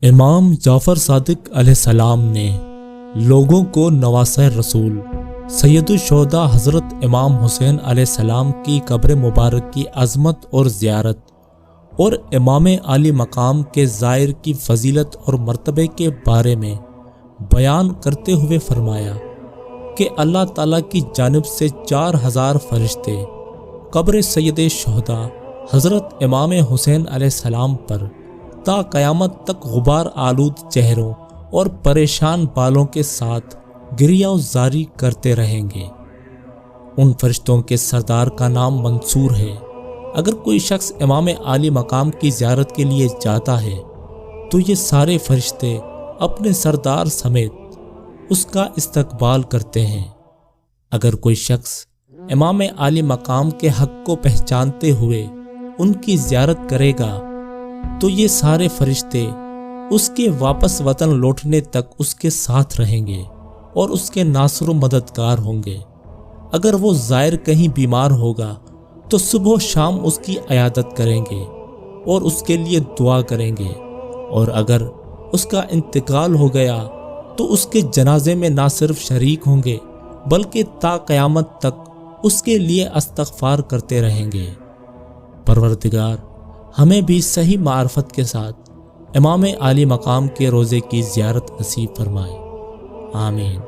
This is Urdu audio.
امام جعفر صادق علیہ السلام نے لوگوں کو نواسہ رسول سید الشہداء حضرت امام حسین علیہ السلام کی قبر مبارک کی عظمت اور زیارت اور امام عالی مقام کے زائر کی فضیلت اور مرتبے کے بارے میں بیان کرتے ہوئے فرمایا کہ اللہ تعالیٰ کی جانب سے 4000 فرشتے قبر سید شہداء حضرت امام حسین علیہ السلام پر تا قیامت تک غبار آلود چہروں اور پریشان بالوں کے ساتھ گریہ زاری کرتے رہیں گے۔ ان فرشتوں کے سردار کا نام منصور ہے۔ اگر کوئی شخص امام عالی مقام کی زیارت کے لیے جاتا ہے تو یہ سارے فرشتے اپنے سردار سمیت اس کا استقبال کرتے ہیں۔ اگر کوئی شخص امام عالی مقام کے حق کو پہچانتے ہوئے ان کی زیارت کرے گا تو یہ سارے فرشتے اس کے واپس وطن لوٹنے تک اس کے ساتھ رہیں گے اور اس کے ناصر و مددگار ہوں گے۔ اگر وہ زائر کہیں بیمار ہوگا تو صبح و شام اس کی عیادت کریں گے اور اس کے لیے دعا کریں گے، اور اگر اس کا انتقال ہو گیا تو اس کے جنازے میں نہ صرف شریک ہوں گے بلکہ تا قیامت تک اس کے لیے استغفار کرتے رہیں گے۔ پروردگار ہمیں بھی صحیح معرفت کے ساتھ امام عالی مقام کے روضے کی زیارت نصیب فرمائے، آمین۔